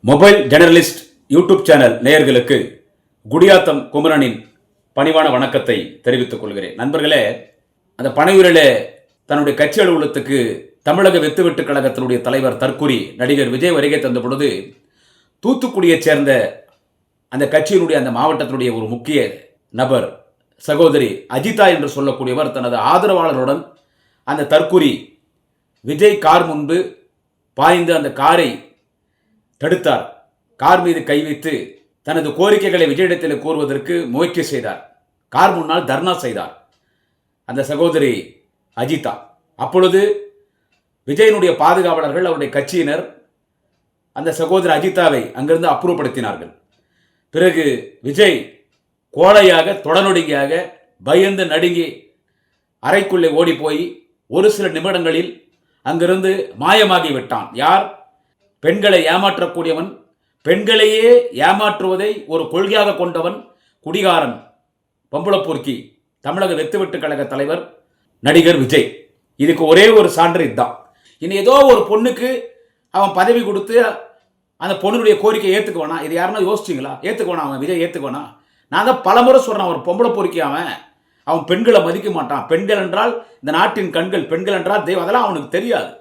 Mobile journalist YouTube channel நேயர்களுக்கு குடியாத்தம் குமரனின் பணிவான வணக்கத்தை தெரிவித்துக் கொள்கிறேன். நண்பர்களே, அந்த பனையூரிலே தன்னுடைய கட்சி அலுவலகத்துக்கு தமிழக வெத்துவெட்டு கழகத்தினுடைய தலைவர் தற்குறி நடிகர் விஜய் வருகை தந்த பொழுது தூத்துக்குடியைச் சேர்ந்த அந்த கட்சியினுடைய அந்த மாவட்டத்தினுடைய ஒரு முக்கிய நபர் சகோதரி அஜிதா என்று சொல்லக்கூடியவர் தனது ஆதரவாளருடன் அந்த தற்குறி விஜய் கார் முன்பு பாய்ந்து அந்த காரை தடுத்தார். கார் மீது கை வைத்து தனது கோரிக்கைகளை விஜயிடத்தில் கூறுவதற்கு முயற்சி செய்தார். கார் முன்னால் தர்ணா செய்தார் அந்த சகோதரி அஜிதா. அப்பொழுது விஜயனுடைய பாதுகாவலர்கள், அவருடைய கட்சியினர் அந்த சகோதரி அஜிதாவை அங்கிருந்து அப்புறப்படுத்தினார்கள். பிறகு விஜய் கோழையாக தொடநொடுங்கியாக பயந்து நடுங்கி அறைக்குள்ளே ஓடி போய் ஒரு சில நிமிடங்களில் அங்கிருந்து மாயமாகி விட்டான். யார்? பெண்களை ஏமாற்றக்கூடியவன், பெண்களையே ஏமாற்றுவதை ஒரு கொள்கையாக கொண்டவன், குடிகாரன், பம்புளப்பூர்க்கி, தமிழக வெத்துவெட்டு கழக தலைவர் நடிகர் விஜய். இதுக்கு ஒரே ஒரு சான்று இதுதான். இன்னும் ஏதோ ஒரு பொண்ணுக்கு அவன் பதவி கொடுத்து அந்த பொண்ணுடைய கோரிக்கை ஏற்றுக்குவானா? இது யாருன்னா யோசிச்சிங்களா? ஏற்றுக்குவானா? அவன் விஜய் ஏற்றுக்குவானா? நான் தான் பல முறை சொல்கிறேன், ஒரு பொம்புளப்பூர்க்கி அவன் பெண்களை மதிக்க மாட்டான். பெண்கள் என்றால் இந்த நாட்டின் கண்கள், பெண்கள் என்றால் தெய்வம், அதெல்லாம் அவனுக்கு தெரியாது.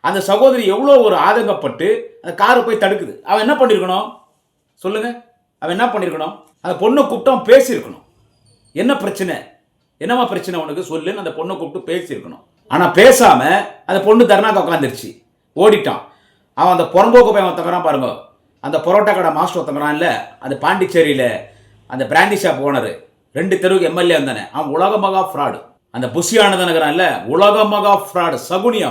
அந்த சகோதரி எவ்வளோ ஒரு ஆதங்கப்பட்டு அந்த காரை போய் தடுக்குது. அவன் என்ன பண்ணியிருக்கணும் சொல்லுங்க? அவன் என்ன பண்ணியிருக்கணும்? அந்த பொண்ணை கூப்பிட்டு அவன் பேசியிருக்கணும். என்ன பிரச்சனை, என்னமா பிரச்சனை உனக்கு சொல்லுன்னு அந்த பொண்ணை கூப்பிட்டு பேசியிருக்கணும். ஆனால் பேசாம அந்த பொண்ணு தர்ணாக்கு உட்காந்துருச்சு, ஓடிட்டான். அவன் அந்த புறம்போக்கு போய் அவன் தங்குறான் பாருங்க. அந்த பரோட்டா கடை மாஸ்டர் தங்குறான் இல்லை, அந்த பாண்டிச்சேரியில் அந்த பிராண்டி ஷாப் ஓனர், 2 தெருவுக்கு எம்எல்ஏ வந்தானே, அவன் உலக மகா ஃப்ராடு. அந்த புஷியானதனுங்கிறான் இல்லை, உலக மகா ஃப்ராடு, சகுனி.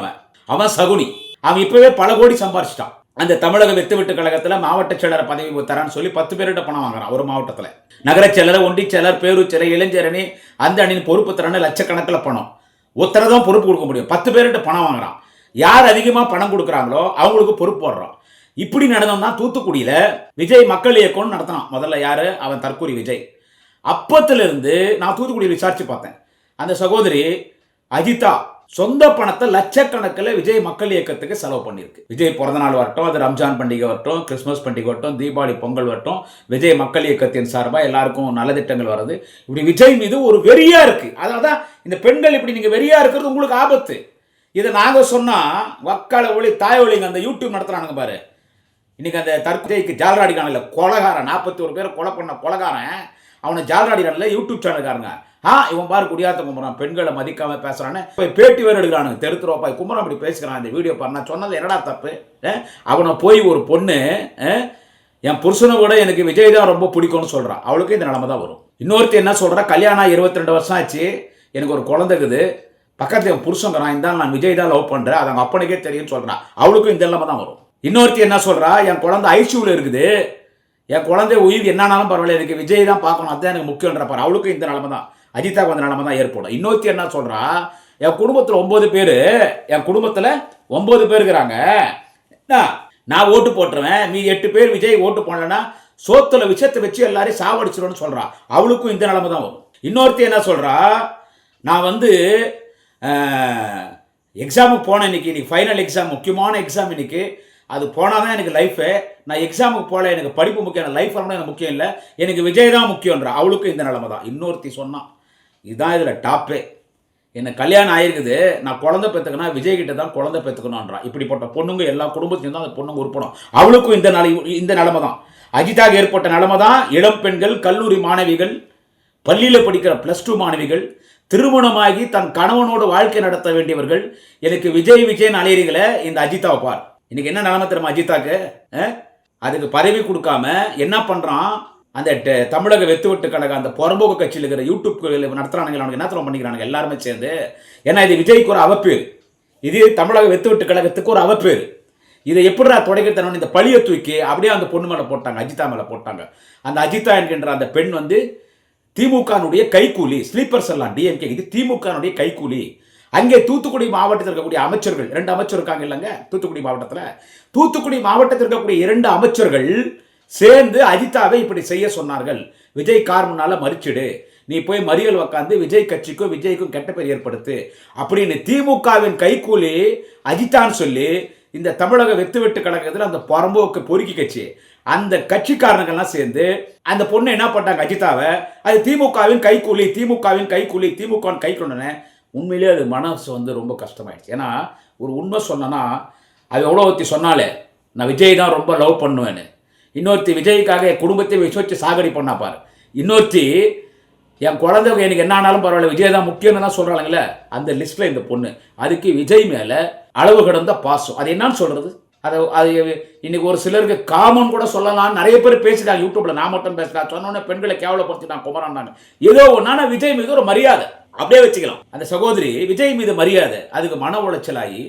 அவன் சகுனி. அவன் இப்பவே பல கோடி சம்பாரிச்சிட்டான். அந்த தமிழக வெத்துவெட்டு கழகத்தில் மாவட்ட செயலர் பதவி தரான்னு சொல்லி 10 பேர்கிட்ட பணம் வாங்குறான் ஒரு மாவட்டத்தில். நகரச் செயலர், ஒன்றிய செயலர், பேரூர் செயலர், இளைஞரணி, அந்த அணியின் பொறுப்பு தரான்னு லட்சக்கணக்கில் பணம். ஒருத்தரை தான் பொறுப்பு கொடுக்க முடியும். 10 பேர்கிட்ட பணம் வாங்குறான். யார் அதிகமாக பணம் கொடுக்குறாங்களோ அவங்களுக்கு பொறுப்பு போடுறான். இப்படி நடந்தோம்னா தூத்துக்குடியில் விஜய் மக்கள் இயக்கம் நடத்தினான். முதல்ல யாரு? அவன் தற்கூரி விஜய். அப்பத்திலிருந்து நான் தூத்துக்குடியில் விசாரிச்சு பார்த்தேன். அந்த சகோதரி அஜிதா சொந்த பணத்தை லட்சக்கணக்கில் விஜய் மக்கள் இயக்கத்துக்கு செலவு பண்ணியிருக்கு. விஜய் பிறந்த நாள் வரட்டும், அது ரம்ஜான் பண்டிகை வரட்டும், கிறிஸ்மஸ் பண்டிகை வரட்டும், தீபாவளி பொங்கல் வரட்டும், விஜய் மக்கள் இயக்கத்தின் சார்பாக எல்லாருக்கும் நலத்திட்டங்கள் வருது. இப்படி விஜய் மீது ஒரு வெறியா இருக்கு. அதான் இந்த பெண்கள் இப்படி நீங்க வெறியா இருக்கிறது உங்களுக்கு ஆபத்து. இதை நாங்க சொன்னா வக்கால ஒளி தாய் ஒளிங்க அந்த யூடியூப் நடத்துறானுங்க பாரு. இன்னைக்கு அந்த தற்கொலைக்கு ஜால்ராடிக்கான கொலகாரன், 41 பேர் கொலை பண்ண கொலகாரன், அவனை ஜால்ராடிக்கான யூடியூப் சேனல்காரங்க. இவன் பாரு குடியாத்தம் குமரன் பெண்களை மதிக்காம பேசுறான்னு போய் பேட்டி வேறு எடுக்கிறானுங்க. தெருத்துருவாப்பாய் குமரன் அப்படி பேசுகிறான். இந்த வீடியோ பாரு, நான் சொன்னது என்னடா தப்பு? அவனை போய் ஒரு பொண்ணு என் புருஷனை விட எனக்கு விஜய் தான் ரொம்ப பிடிக்கும்னு சொல்கிறான். அவளுக்கு இந்த நிலைமை தான் வரும். இன்னொருத்தி என்ன சொல்கிறா? கல்யாணம் 22 வருஷம் ஆச்சு, எனக்கு ஒரு குழந்தைக்குது, பக்கத்தில் என் புருஷங்கிறான், இருந்தாலும் நான் விஜய் தான் லவ் பண்ணுறேன், அது அவங்க அப்பனுக்கே தெரியும்னு சொல்கிறான். அவளுக்கும் இந்த நிலைமை தான் வரும். இன்னொருத்தி என்ன சொல்கிறா? என் குழந்தை ஐசியூவில் இருக்குது, என் குழந்தை உயிர் என்னன்னாலும் பரவாயில்ல, எனக்கு விஜய் தான் பார்க்கணும், அதுதான் எனக்கு முக்கியன்ற பாரு. அவளுக்கும் இந்த நிலைமை தான், அஜிதாவுக்கு அந்த நிலைமை தான் ஏற்படும். இன்னொருத்தி என்ன சொல்கிறா? என் குடும்பத்தில் 9 பேர், என் குடும்பத்தில் 9 பேர் இருக்கிறாங்க, நான் ஓட்டு போட்டுருவேன், மீ 8 பேர் விஜய் ஓட்டு போடலன்னா சோத்துல விஷத்தை வச்சு எல்லாரையும் சாவடிச்சிடும்னு சொல்கிறா. அவளுக்கும் இந்த நிலைமை தான் வரும். இன்னொருத்தி என்ன சொல்கிறா? நான் எக்ஸாமுக்கு போனேன், இன்னைக்கு ஃபைனல் எக்ஸாம், முக்கியமான எக்ஸாம் இன்னைக்கு, அது போனால் தான் எனக்கு லைஃபு, நான் எக்ஸாமுக்கு போகல, எனக்கு படிப்பு முக்கியம், எனக்கு லைஃப் வரணும், எனக்கு முக்கியம் இல்லை, எனக்கு விஜய் தான் முக்கியன்ற. அவளுக்கும் இந்த நிலைமை தான். இன்னொருத்தி சொன்னான், இதுதான் இதில் டாப்பே, எனக்கு கல்யாணம் ஆயிருக்குது, நான் குழந்தை பெற்றுக்கனா விஜய்கிட்ட தான் குழந்தை பெற்றுக்கணுன்றான். இப்படிப்பட்ட பொண்ணுங்க எல்லா குடும்பத்தையும் தான் அந்த பொண்ணுங்க உருப்படும். அவளுக்கும் இந்த நிலைமை தான். அஜிதாக ஏற்பட்ட நிலைமை தான். இளம் பெண்கள், கல்லூரி மாணவிகள், பள்ளியில் படிக்கிற +2 மாணவிகள், திருமணமாகி தன் கணவனோடு வாழ்க்கை நடத்த வேண்டியவர்கள், எனக்கு விஜய் அலையறிகளை இந்த அஜிதாவை பார். இன்னைக்கு என்ன நிலைமை தெரியுமா அஜிதாக்கு? அதுக்கு பதவி கொடுக்காம என்ன பண்றான்? அந்த தமிழக வெத்துவெட்டு கழகம் அந்த புறம்போக்கு கட்சியில் இருக்கிற யூடியூப் நடத்துறானுங்க, அவனுக்கு என்ன தரம் பண்ணிக்கிறானுங்க எல்லாருமே சேர்ந்து. ஏன்னா இது விஜய்க்கு ஒரு அவப்பேர், இது தமிழக வெத்துவெட்டு கழகத்துக்கு ஒரு அவப்பேர். இதை எப்படிடா தொடக்க இந்த பழியை தூக்கி அப்படியே அந்த பொண்ணு மேலே போட்டாங்க, அஜிதா மேலே போட்டாங்க. அந்த அஜிதா என்கின்ற அந்த பெண் திமுகனுடைய கைக்கூலி, ஸ்லீப்பர்ஸ் எல்லாம் டிஎம்கே, இது திமுகனுடைய கைக்கூலி. அங்கே தூத்துக்குடி மாவட்டத்தில் இருக்கக்கூடிய அமைச்சர்கள், 2 அமைச்சர் இருக்காங்க இல்லைங்க தூத்துக்குடி மாவட்டத்தில். தூத்துக்குடி மாவட்டத்தில் இருக்கக்கூடிய 2 அமைச்சர்கள் சேர்ந்து அஜிதாவை இப்படி செய்ய சொன்னார்கள். விஜய் கார் முன்னால மறிச்சிடு, நீ போய் மறியல் உக்காந்து விஜய் கட்சிக்கும் விஜய்க்கும் கெட்ட பேர் ஏற்படுத்து அப்படின்னு திமுகவின் கைக்கூலி அஜிதான்னு சொல்லி இந்த தமிழக வெத்து வெட்டு கழகத்தில் அந்த பரம்போக்கு பொறுக்கி கட்சி அந்த கட்சிக்காரங்கள்லாம் சேர்ந்து அந்த பொண்ணை என்ன பண்ணாங்க அஜிதாவை, அது திமுகவின் கைக்கூலி, திமுகவின் கைக்கூலி, திமுகவின் கைக்கூலின்னு. உண்மையிலேயே அது மனசு வந்து ரொம்ப கஷ்டமாயிடுச்சு. ஏன்னா ஒரு உண்மை சொன்னா அது எவ்வளோ ஒருத்தி சொன்னாலே நான் விஜய் தான் ரொம்ப லவ் பண்ணுவேன்னு, இன்னொருத்தி விஜய்க்காக என் குடும்பத்தை விசுவச்சு சாகடி பண்ணா பாரு, இன்னொருத்தி என் குழந்தைங்க எனக்கு என்ன ஆனாலும் பரவாயில்ல விஜய் தான் முக்கியம்னு தான் சொல்கிறாங்களே, அந்த லிஸ்ட்டில் இந்த பொண்ணு. அதுக்கு விஜய் மேலே அளவு கடந்த பாசம். அது என்னன்னு சொல்கிறது? அது இன்னைக்கு ஒரு சிலருக்கு காமன் கூட சொல்லலாம். நிறைய பேர் பேசிட்டாங்க யூடியூப்ல, நான் மட்டும் பேசுகிறேன் சொன்னோன்னே பெண்களை கேவலப்படுத்திட்டான் குமரன்னாங்க. ஏதோ ஒன்னா விஜய் மீது ஒரு மரியாதை அப்படியே வச்சுக்கலாம். அந்த சகோதரி விஜய் மீது மரியாதை, அதுக்கு மன உளைச்சலாகி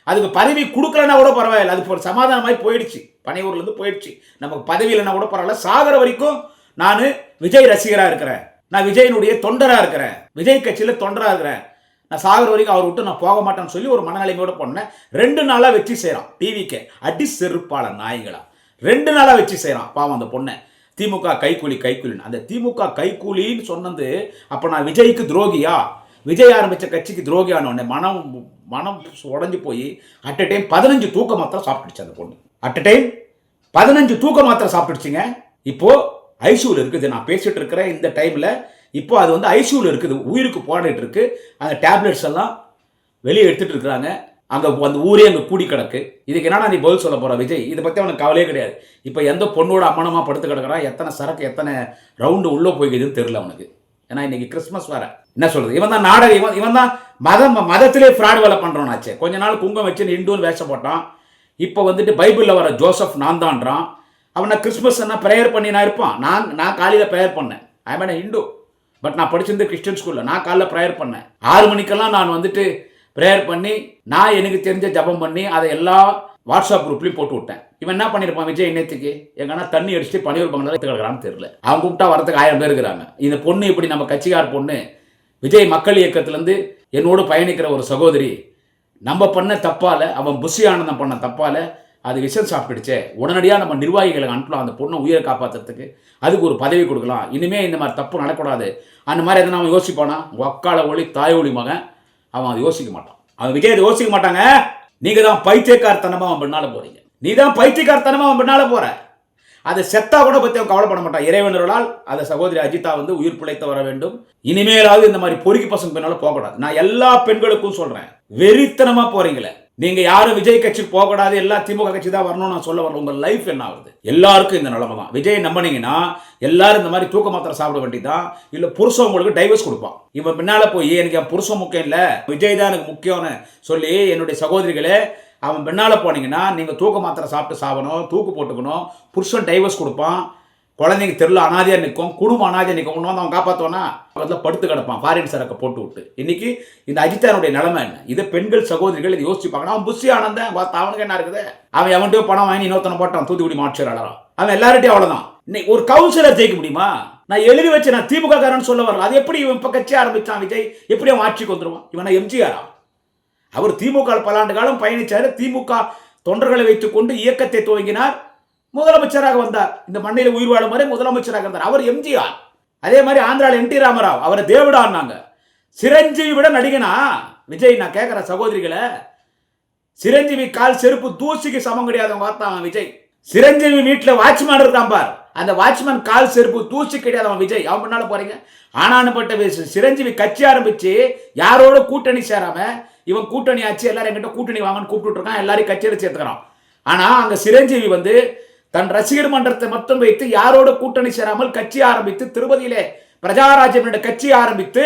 அதுக்கு பதவி கொடுக்கலன்னா கூட பரவாயில்ல, அதுக்கு ஒரு சமாதானமாகி போயிடுச்சு, பனையூர்லேருந்து போயிடுச்சு. நமக்கு பதவி இல்லைன்னா கூட பரவாயில்ல, சாகர வரைக்கும் நான் விஜய் ரசிகராக இருக்கிறேன், நான் விஜயனுடைய தொண்டராக இருக்கிறேன், விஜய் கட்சியில் தொண்டராக இருக்கிறேன், நான் சாகர வரைக்கும் அவர் விட்டு நான் போக மாட்டேன்னு சொல்லி ஒரு மனநிலைமையோட போனேன். 2 நாளாக வச்சு செய்கிறான் டிவிக்கு அடி செருப்பாள நாய்களா, 2 நாளாக வச்சு செய்கிறான் பாவம் அந்த பொண்ணை. திமுக கைக்கூலி கைக்கூலின்னு, அந்த திமுக கைக்கூலின்னு சொன்னது அப்போ நான் விஜய்க்கு துரோகியா, விஜய் ஆரம்பித்த கட்சிக்கு துரோகியான உடனே மனம் உடஞ்சி போய் அட் அ டைம் 15 தூக்க மாத்திரம் சாப்பிட்டுச்சு அந்த பொண்ணு. அட் அ டைம் 15 தூக்க மாத்திரம் சாப்பிட்டுச்சுங்க. இப்போ ஐசியூவில் இருக்குது, நான் பேசிட்டு இருக்கிறேன் இந்த டைமில். இப்போ அது வந்து ஐசியூவில் இருக்குது, உயிருக்கு போராடிட்டு இருக்கு. அந்த டேப்லெட்ஸ் எல்லாம் வெளியே எடுத்துட்டு இருக்கிறாங்க. அங்கே அந்த ஊரே அங்கே கூடி கிடக்கு. இதுக்கு என்னன்னா நீ பதில் சொல்ல போகிற விஜய்? இதை பற்றி அவனுக்கு கவலையே கிடையாது. இப்போ எந்த பொண்ணோட அம்மனமாக படுத்து கிடக்கிறான், எத்தனை சரக்கு எத்தனை ரவுண்டு உள்ளே போய்க்குதுன்னு தெரியல அவனுக்கு. ஏன்னா இன்னைக்கு கிறிஸ்மஸ் வேற, என்ன சொல்றது, இவன் தான் நாடகம், இவன் தான் மதத்திலே ஃப்ராட் வேலை பண்றோம்னாச்சு. கொஞ்ச நாள் குங்கம் வச்சு இந்துன்னு வேஷம் போட்டான். இப்போ வந்துட்டு பைபிளில் வர ஜோசப் நான் தான்றான். அவனை கிறிஸ்மஸ் என்ன ப்ரேயர் பண்ணி நான் இருப்பான். நான் காலையில் ப்ரேயர் பண்ணேன். ஐ மீன் இந்து, பட் நான் படிச்சிருந்து கிறிஸ்டியன் ஸ்கூலில். நான் காலையில் ப்ரேயர் பண்ணேன் 6 மணிக்கெல்லாம். நான் வந்துட்டு ப்ரேயர் பண்ணி நான் எனக்கு தெரிஞ்ச ஜபம் பண்ணி அதை எல்லா வாட்ஸ்அப் குரூப்லையும் போட்டு விட்டேன். இவன் என்ன பண்ணியிருப்பான் விஜய் இன்னத்துக்கு எங்கன்னா தண்ணி அடிச்சுட்டு பனியூர் பங்களால கிடக்கிறான்னு தெரியல. அவன் கூப்பிட்டா வரதுக்கு 1000 பேர் இருக்கிறாங்க. இந்த பொண்ணு இப்படி நம்ம கட்சிக்கார பொண்ணு விஜய் மக்கள் இயக்கத்திலேருந்து என்னோடு பயணிக்கிற ஒரு சகோதரி நம்ம பண்ண தப்பால, அவன் புஷி ஆனந்தம் பண்ண தப்பால அது விஷம் சாப்பிட்டுடுச்சே, உடனடியாக நம்ம நிர்வாகிகளை அனுப்பலாம் அந்த பொண்ணை உயிரை காப்பாற்றுறதுக்கு, அதுக்கு ஒரு பதவி கொடுக்கலாம், இனிமேல் இந்த மாதிரி தப்பு நடக்கூடாது. அந்த மாதிரி எதனா அவன் யோசிப்பானா? ஒக்கால ஒளி தாய் ஒளி மகன், அவன் அதை யோசிக்க மாட்டான். அவன் விஜய் அதை யோசிக்க மாட்டாங்க. நீங்க தான் பைத்தியக்காரத்தனமா அவன் பின்னால போறீங்க. நீ தான் பைத்தியக்காரத்தனமா அவன் பின்னால போற. அது செத்தா கூட பத்தி அவன் கவலைப்பட மாட்டான். இறைவனர்களால் அந்த சகோதரி அஜிதா வந்து உயிர் பிழைத்து வர வேண்டும். இனிமேலாவது இந்த மாதிரி பொறுக்கி பசங்க பின்னால போகக்கூடாது. நான் எல்லா பெண்களுக்கும் சொல்றேன், வெறித்தனமா போறீங்களே. நீங்க யாரும் விஜய் கட்சிக்கு போகக்கூடாது, எல்லா திமுக கட்சி தான் வரணும் நான் சொல்ல வரல. உங்க லைஃப் என்ன ஆகுது? எல்லாருக்கும் இந்த நிலைமை தான். விஜய் நம்பினீங்கன்னா எல்லாரும் இந்த மாதிரி தூக்க மாத்திரை சாப்பிட வேண்டியதான். இல்ல புருஷன் உங்களுக்கு டைவர்ஸ் கொடுப்பான். இவன் பின்னால போய் எனக்கு என் புருஷன் முக்கியம் இல்ல, விஜய் தான் எனக்கு முக்கியம்னு சொல்லி என்னுடைய சகோதரிகளே அவன் பின்னால போனீங்கன்னா நீங்க தூக்க மாத்திரை சாப்பிட்டு சாவணும், தூக்கு போட்டுக்கணும், புருஷன் டைவர்ஸ் கொடுப்பான், குழந்தைங்க தெருல அனாதியா நிற்கும், குடும்பம் அனாதியா நிற்கும். ஒன்று வந்து அவன் காப்பாற்றுவானா? அதில் படுத்து கிடப்பான் ஃபாரின் சரக்கை போட்டு விட்டு. இன்னைக்கு இந்த அஜித்தானுடைய நிலைமை என்ன? இதை பெண்கள் சகோதரிகள் இதை யோசிப்பாங்க. அவன் புஷி ஆனந்தன் அவனுக்கு என்ன இருக்குது? அவன் எவன்கிட்டயோ பணம் வாங்கி இன்னொருத்தனை போட்டான் தூத்துக்குடி மாட்சியராளரான். அவன் எல்லார்ட்டையும் அவ்வளோதான். இன்னைக்கு ஒரு கவுன்சிலர் ஜெயிக்க முடியுமா? நான் எழுதி வச்சு நான் திமுக காரன்னு சொல்ல வரல. அது எப்படி இவன் இப்போ கட்சி ஆரம்பிச்சான் விஜய்? எப்படி அவன் ஆட்சிக்கு வந்துடுவான்? இவன் எம்ஜிஆரா? அவர் திமுக பல ஆண்டு காலம் பயணிச்சாரு. திமுக தொண்டர்களை வைத்துக் கொண்டு இயக்கத்தை துவங்கினார், முதலமைச்சராக வந்தார். இந்த மண்ணில உயிர் வாழும் வரை முதலமைச்சராக இருந்தார். அவர் எம்ஜிஆர். அதே மாதிரி ஆந்திராவில் என்டி ராமராவ், அவரை தேவடான்னாங்க. சிரஞ்சீவி விட நடிகனா விஜய்? நான் கேட்கிற சகோதரிகளை, சிரஞ்சீவி கால் செருப்பு தூசிக்கு சமம் கிடையாது பார்த்தான் விஜய். சிரஞ்சீவி வீட்டில் வாட்ச்மேன் இருக்கான் பார், அந்த வாட்ச்மேன் கால் செருப்பு தூசி கிடையாது அவன் விஜய். அவன் பின்னால போறீங்க. ஆனானுப்பட்ட சிரஞ்சீவி கட்சி ஆரம்பிச்சு யாரோட கூட்டணி சேராம இவன் கூட்டணி ஆச்சு, எல்லாரும் என்கிட்ட கூட்டணி வாங்கன்னு கூப்பிட்டு இருக்கான், எல்லாரையும் கட்சியில் சேர்த்துக்கிறான். ஆனா அங்க சிரஞ்சீவி வந்து தன் ரசிகர் மன்றத்தை மட்டும் வைத்து யாரோட கூட்டணி சேராமல் கட்சி ஆரம்பித்து திருப்பதியிலே பிரஜாராஜ்யம் கட்சி ஆரம்பித்து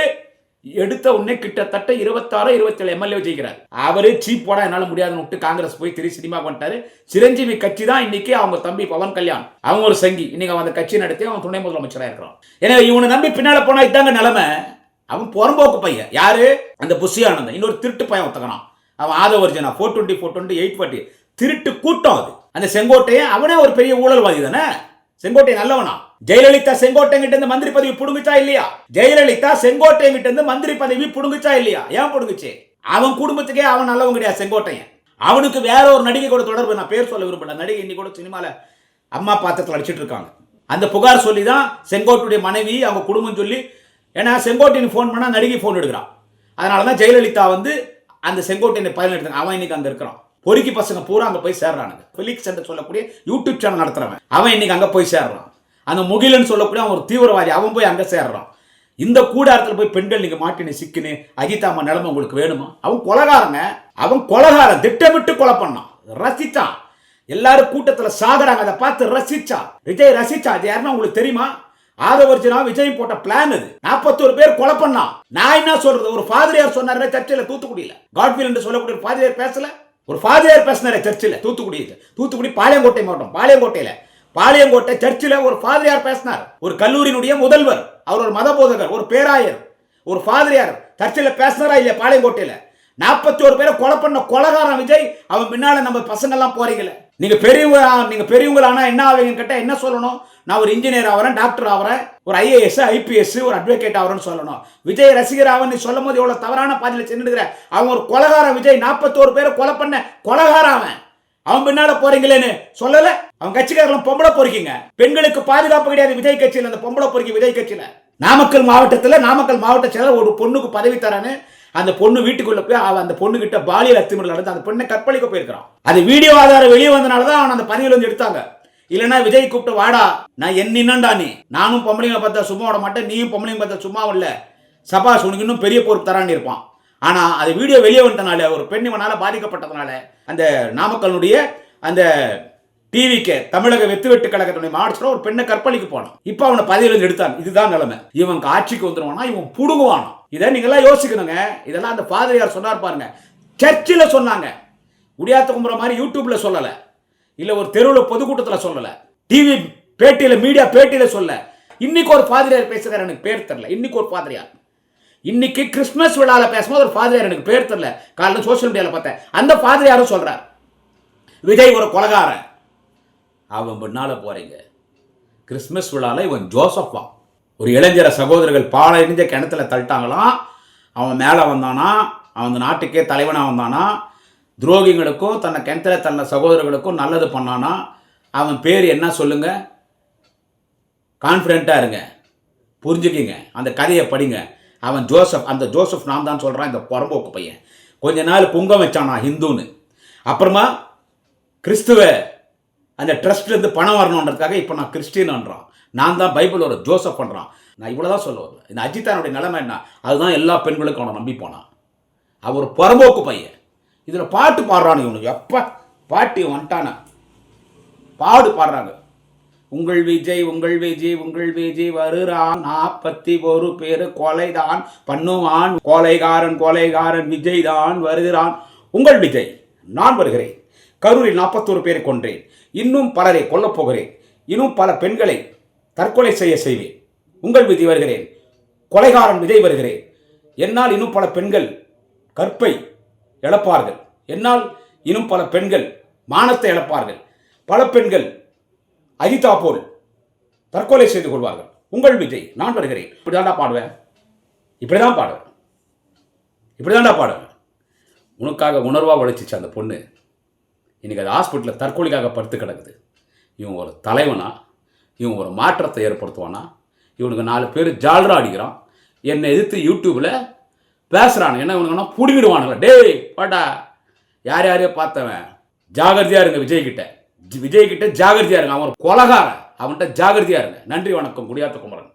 எடுத்த உடனே கிட்டத்தட்ட 26-27 எம்எல்ஏ ஜெயிக்கிறார். அவரே சீப் போட என்னால முடியாதுன்னு விட்டு காங்கிரஸ் போய் திரு சினிமா பண்ணிட்டாரு. சிரஞ்சீவி கட்சி தான் இன்னைக்கு அவங்க தம்பி பவன் கல்யாண், அவங்க ஒரு சங்கி, இன்னைக்கு அவன் அந்த கட்சி நடத்தி அவன் துணை முதலமைச்சராக இருக்கிறான். ஏன்னா இவனை நம்பி பின்னால போனா இதாங்க நிலைமை. அவன் புறம்போக்கு பையன் யாரு? அந்த புஷி ஆனந்தன். இன்னொரு திருட்டு பையன் ஒத்துக்கிறான். அவன் ஆதவர்ஜனா 420 420 840 திருட்டு கூட்டம். அது அந்த செங்கோட்டையன் அவனே ஒரு பெரிய ஊழல்வாதி தானே. செங்கோட்டை நல்லவனா? ஜெயலலிதா செங்கோட்டை கிட்ட இருந்து மந்திரி பதவி புடுங்குச்சா இல்லையா? ஜெயலலிதா செங்கோட்டை கிட்ட இருந்து மந்திரி பதவி புடுங்குச்சா இல்லையா? ஏன் புடுங்குச்சு? அவன் குடும்பத்துக்கே அவன் நல்லவன் கிடையாது செங்கோட்டையன். அவனுக்கு வேற ஒரு நடிகை கூட தொடர்பு, நான் பேர் சொல்ல விரும்பல. நடிகை இன்னைக்கு கூட சினிமால அம்மா பாத்திரத்தில் அடிச்சிட்டு இருக்காங்க. அந்த புகார் சொல்லி தான் செங்கோட்டுடைய மனைவி அவங்க குடும்பம் சொல்லி, ஏன்னா செங்கோட்டையன் ஃபோன் பண்ணா நடிகை ஃபோன் எடுக்கிறான். அதனால தான் ஜெயலலிதா வந்து அந்த செங்கோட்டையனை பயன் எடுத்தாங்க. அவன் இன்னைக்கு அங்கே இருக்கிறான். பொறுக்கி பசங்க பூரா அங்க போய் சேர்றானுங்க. ஃபெலிக்ஸ் என்று சொல்லக்கூடிய யூடியூப் சேனல் நடத்துறவன் அவன் இன்னைக்கு அங்க போய் சேர்றான். அந்த முகிலன்னு சொல்லக்கூடிய அவன் ஒரு தீவிரவாதி, அவன் போய் அங்க சேர்றான். இந்த கூடாரத்தில் போய் பெண்கள் நீங்க மாட்டினு சிக்கினு அஜிதாமா நிலைமை உங்களுக்கு வேணுமா? அவன் கொலகாரங்க, அவன் கொலகாரன், திட்டமிட்டு கொலை பண்ணான், ரசிச்சான். எல்லாரும் கூட்டத்தில் சாகுறாங்க, அதை பார்த்து ரசிச்சா. விஜய் ரசிச்சா. அது யாருன்னா உங்களுக்கு தெரியுமா? ஆதவர்ஜனா விஜய் போட்ட பிளான் அது. 41 பேர் கொலை பண்ணான். நான் என்ன சொல்றது? ஒரு ஃபாதரியார் சொன்னாரு சர்ச்சில் தூத்துக்குடியில, காட்வில் என்று சொல்லக்கூடிய ஒரு ஃபாதரியார் பேசல. ஒரு ஃபாதரியார் பேசினாரு சர்ச்சில் தூத்துக்குடி பாளையங்கோட்டை மாவட்டம், பாளையங்கோட்டை சர்ச்சில் ஒரு ஃபாதரியார் பேசினார். ஒரு கல்லூரியினுடைய முதல்வர், அவர் ஒரு மத போதகர், ஒரு பேராயர், ஒரு ஃபாதரியார் சர்ச்சில் பேசினாரா இல்லையா? பாளையங்கோட்டையில 41 பேரை கொலை பண்ண கொலகாரன் விஜய். அவன் பின்னால நம்ம பசங்க எல்லாம் போறீங்களே. நீங்க பெரியவங்களானா என்ன ஆவீங்கன்னு கேட்டா என்ன சொல்லணும்? நான் ஒரு இன்ஜினியர் ஆகிறேன், டாக்டர் ஆகிறேன், ஒரு ஐஏஎஸ், ஐபிஎஸ், ஒரு அட்வொகேட் ஆகிறேன்னு சொல்லணும். விஜய் ரசிகர் அவன் நீ சொல்லும் போது எவ்வளவு தவறான பாதையில் சென்றுகிற. அவன் ஒரு கொலகாரன் விஜய். 41 பேரை கொலை பண்ண கொலகாரன் அவன் பின்னால போறீங்களேன்னு சொல்லல. அவன் கட்சிக்காரர்களும் பொம்பளை பொறுக்கிங்க. பெண்களுக்கு பாதுகாப்பு கிடையாது விஜய் கட்சியில். அந்த பொம்பளை பொறுக்கி விஜய் கட்சியில நாமக்கல் மாவட்ட செயலர் ஒரு பொண்ணுக்கு பதவி தரான்னு அந்த பொண்ணு வீட்டுக்குள்ள போய் அந்த பொண்ணு கிட்ட பாலியல் அத்துமீறல் நடந்து அந்த பொண்ணை கற்பழிக்க போயிருக்கான். அது வீடியோ ஆதாரம் வெளியே வந்தனாலதான் அவன் அந்த பதவியில வந்து எடுத்தாங்க. இல்லைன்னா விஜய் கூப்பிட்டு வாடா, நான் என்னண்டா நீ, நானும் பொம்பளைங்க பார்த்தா சும்மா விட மாட்டேன், நீயும் பொம்பளைங்க பார்த்தா சும்மா இல்ல, சபாஸ் உனக்கு இன்னும் பெரிய பொறுப்பு தரான்னு இருப்பான். ஆனா அது வீடியோ வெளியே வந்தனால, ஒரு பெண் இவனால பாதிக்கப்பட்டதுனால அந்த நாமக்கல்லுடைய அந்த டிவிக்கு தமிழக வெத்து கழகத்துடைய மாவட்டத்தில் ஒரு பெண்ணை கற்பழிக்க போனான். இப்ப அவனை பதவியிலிருந்து எடுத்தாங்க. இதுதான் நிலைமை. இவன் ஆட்சிக்கு வந்துருவானா, இவன் புடுங்குவானா? இதை நீங்க எல்லாம் யோசிக்கணுங்க. இதெல்லாம் அந்த பாதிரியார் சொன்னார் பாருங்க. சர்ச்சில் சொன்னாங்க. குடியாத்த கும்புற மாதிரி யூடியூப்ல சொல்லல, இல்ல ஒரு தெருவில் பொதுக்கூட்டத்தில் சொல்லல, டிவி பேட்டியில மீடியா பேட்டியில சொல்ல. இன்னைக்கு ஒரு பாதிரியார் பேசுகிறார், எனக்கு பேர் தெரியல. இன்னைக்கு ஒரு பாதிரியார், இன்னைக்கு கிறிஸ்துமஸ் விழாவில் பேசும்போது ஒரு பாதிரியார், எனக்கு பேர் தெரியல, காலையில் சோசியல் மீடியாவில் பார்த்தேன். அந்த பாதிரியாரும் சொல்றார் விஜய் ஒரு கொலகாரன். அவன் பின்னால போறீங்க. கிறிஸ்துமஸ் விழாவில் இவன் ஜோசப்பா, ஒரு இளைஞர சகோதரர்கள் பாலை இணைஞ்ச கிணத்துல தள்ளிட்டாங்களாம். அவன் மேலே வந்தானா, அவன் நாட்டுக்கே தலைவனாக வந்தானா, துரோகிகளுக்கும் தன்னை கிணத்துல தன்னை சகோதரர்களுக்கும் நல்லது பண்ணானா. அவன் பேர் என்ன சொல்லுங்க? கான்ஃபிடென்ட்டாக இருங்க, புரிஞ்சுக்கிங்க, அந்த கதையை படிங்க. அவன் ஜோசப். அந்த ஜோசப் நான் தான் சொல்கிறான், இந்த புறம்போக்கு பையன். கொஞ்ச நாள் பொங்கம் வச்சானா ஹிந்துன்னு, அப்புறமா கிறிஸ்துவ அந்த ட்ரஸ்ட்லேருந்து பணம் வரணுன்றதுக்காக இப்போ நான் கிறிஸ்டின்ன்றான். நான் தான் பைபிள் ஒரு ஜோசப் பண்ணுறான். நான் இவ்வளோதான் சொல்லுவேன். இந்த அஜித்தானுடைய நிலைமை என்ன? அதுதான் எல்லா பெண்களுக்கும் அவனை நம்பி போனான். அவர் ஒரு புறம்போக்கு பையன். இதில் பாட்டு பாடுறானு இவனுக்கு. எப்போ பாட்டு வந்துட்டானா பாடுறாங்க. உங்கள் விஜய் வருறான், 41 பேர் கொலைதான் பண்ணுவான், கொலைகாரன் விஜய் தான் வருகிறான். உங்கள் விஜய், நான் வருகிறேன், கரூரில் 41 பேரை கொன்றேன், இன்னும் பலரை கொல்லப் போகிறேன், இன்னும் பல பெண்களை தற்கொலை செய்வேன். உங்கள் விஜய் வருகிறேன், கொலைகாரன் விஜய் வருகிறேன். என்னால் இன்னும் பல பெண்கள் கற்பை இழப்பார்கள், என்னால் இன்னும் பல பெண்கள் மானத்தை இழப்பார்கள், பல பெண்கள் அஜிதா போல் தற்கொலை செய்து கொள்வார்கள். உங்கள் விஜய், நான் வருகிறேன். இப்படிதான்டா பாடுவேன். உனக்காக உணர்வா உழைச்சிச்சு அந்த பொண்ணு. இன்னைக்கு அது ஹாஸ்பிட்டலில் தற்கொலைக்காக படுத்து கிடக்குது. இவன் ஒரு தலைவனா? இவன் ஒரு மாற்றத்தை ஏற்படுத்துவானா? இவனுக்கு 4 பேர் ஜால்ரா அடிக்கிறான், என்னை எதிர்த்து யூடியூப்ல பேசுறான். என்ன இவனுக்குன்னா புடுங்கிடுவானுங்களா? டேய் பாட்டா, யாரையோ பார்த்தவன். ஜாகிரதையா இருங்க விஜய் கிட்ட ஜாகிரதையா இருங்க. அவன் ஒரு கொலகாரன், அவன்கிட்ட ஜாகிரதையா இருங்க. நன்றி, வணக்கம். குடியாத்த குமரன்.